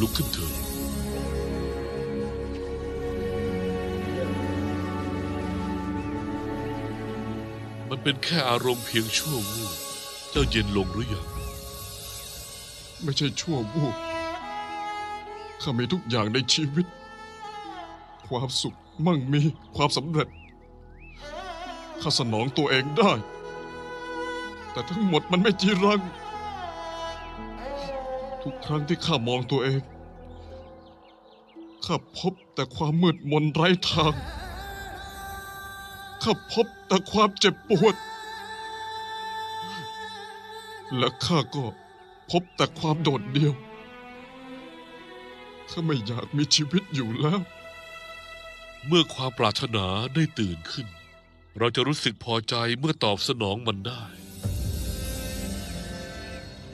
ลุกขึ้นเถิดมันเป็นแค่อารมณ์เพียงชั่ววูบเจ้าเย็นลงหรือยังไม่ใช่ชั่ววูบข้ามีทุกอย่างในชีวิตความสุขมั่งมีความสำเร็จข้าสนองตัวเองได้แต่ทั้งหมดมันไม่จีรังทุกครั้งที่ข้ามองตัวเองข้าพบแต่ความมืดมนไร้ทางข้าพบแต่ความเจ็บปวดและข้าก็พบแต่ความโดดเดี่ยวข้าไม่อยากมีชีวิตอยู่แล้วเมื่อความปรารถนาได้ตื่นขึ้นเราจะรู้สึกพอใจเมื่อตอบสนองมันได้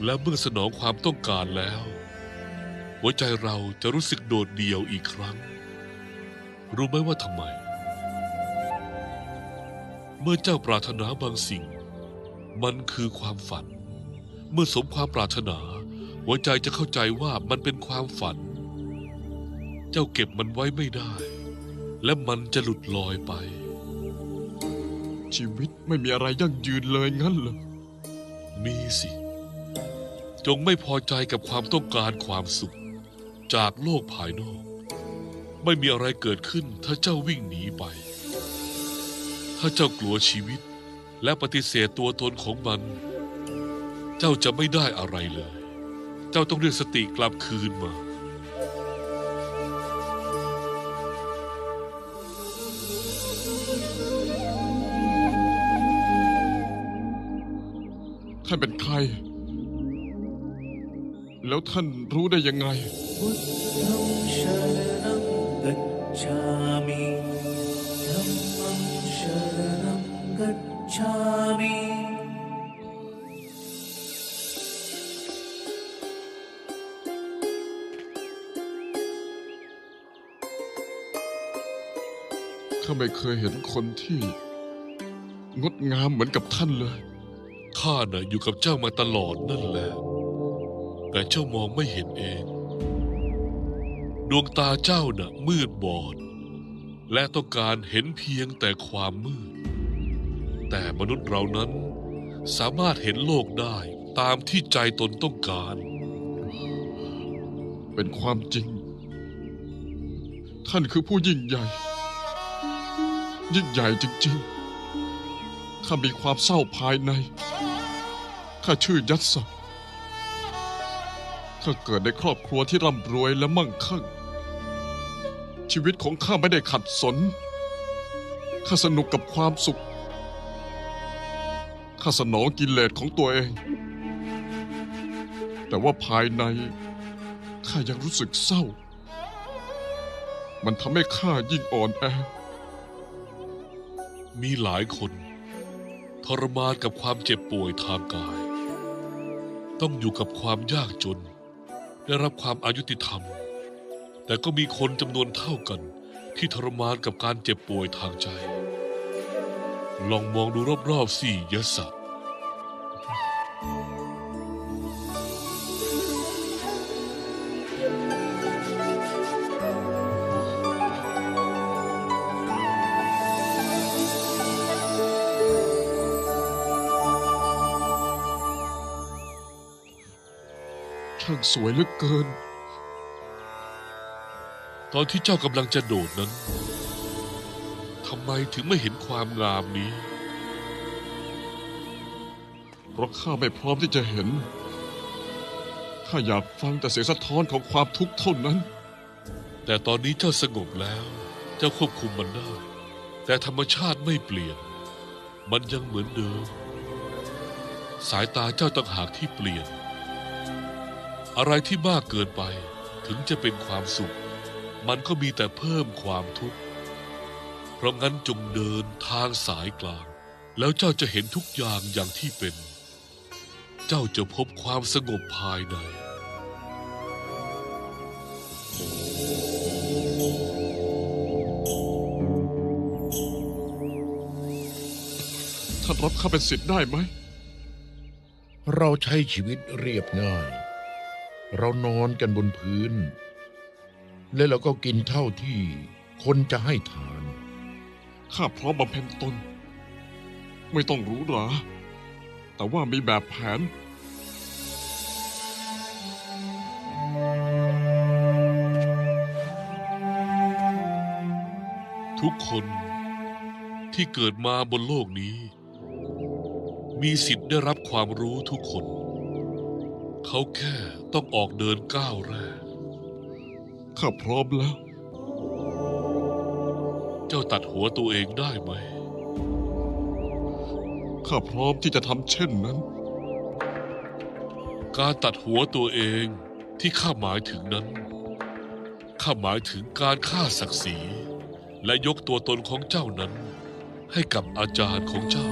และเมื่อสนองความต้องการแล้วหัวใจเราจะรู้สึกโดดเดี่ยวอีกครั้งรู้ไหมว่าทำไมเมื่อเจ้าปรารถนาบางสิ่งมันคือความฝันเมื่อสมความปรารถนาหัวใจจะเข้าใจว่ามันเป็นความฝันเจ้าเก็บมันไว้ไม่ได้และมันจะหลุดลอยไปชีวิตไม่มีอะไรยั่งยืนเลยงั้นเหรอมีสิจงไม่พอใจกับความต้องการความสุขจากโลกภายนอกไม่มีอะไรเกิดขึ้นถ้าเจ้าวิ่งหนีไปถ้าเจ้ากลัวชีวิตและปฏิเสธตัวตนของมันเจ้าจะไม่ได้อะไรเลยเจ้าต้องเรียกสติกลับคืนมาท่านเป็นใครแล้วท่านรู้ได้ยังไงข้าไม่เคยเห็นคนที่งดงามเหมือนกับท่านเลยข้าน่ะอยู่กับเจ้ามาตลอดนั่นแหละแต่เจ้ามองไม่เห็นเองดวงตาเจ้าน่ะมืดบอดและต้องการเห็นเพียงแต่ความมืดแต่มนุษย์เรานั้นสามารถเห็นโลกได้ตามที่ใจตนต้องการเป็นความจริงท่านคือผู้ยิ่งใหญ่ยิ่งใหญ่จริงๆข้ามีความเศร้าภายในข้าชื่อยัตสะข้าเกิดในครอบครัวที่ร่ำรวยและมั่งคั่งชีวิตของข้าไม่ได้ขัดสนข้าสนุกกับความสุขข้าสนองกิเลสของตัวเองแต่ว่าภายในข้ายังรู้สึกเศร้ามันทำให้ข้ายิ่งอ่อนแอมีหลายคนทรมานกับความเจ็บป่วยทางกายต้องอยู่กับความยากจนได้รับความอายุติธรรมแต่ก็มีคนจำนวนเท่ากันที่ทรมานกับการเจ็บป่วยทางใจลองมองดูรอบๆสิยศะช่างสวยเหลือเกินตอนที่เจ้ากำลังจะโดดนั้นทำไมถึงไม่เห็นความงามนี้เพราะข้าไม่พร้อมที่จะเห็นข้าอยากฟังแต่เสียงสะท้อนของความทุกข์เท่านั้นแต่ตอนนี้เจ้าสงบแล้วเจ้าควบคุมมันได้แต่ธรรมชาติไม่เปลี่ยนมันยังเหมือนเดิมสายตาเจ้าต่างหากที่เปลี่ยนอะไรที่มากเกินไปถึงจะเป็นความสุขมันก็มีแต่เพิ่มความทุกข์เพราะงั้นจงเดินทางสายกลางแล้วเจ้าจะเห็นทุกอย่างอย่างที่เป็นเจ้าจะพบความสงบภายในท่านรับข้าเป็นศิษย์ได้ไหมเราใช้ชีวิตเรียบง่าย เรานอนกันบนพื้น และเราก็กินเท่าที่คนจะให้ทาน ข้าพร้อมบำเพ็ญตน ไม่ต้องหรู้หรา แต่ว่ามีแบบแผน ทุกคนที่เกิดมาบนโลกนี้ มีสิทธิ์ได้รับความรู้ทุกคน เขาแค่ต้องออกเดินก้าวแรก ข้าพร้อมแล้ว เจ้าตัดหัวตัวเองได้ไหม ข้าพร้อมที่จะทำเช่นนั้น การตัดหัวตัวเองที่ข้าหมายถึงนั้น ข้าหมายถึงการฆ่าศักดิ์ศรีและยกตัวตนของเจ้านั้น ให้กับอาจารย์ของเจ้า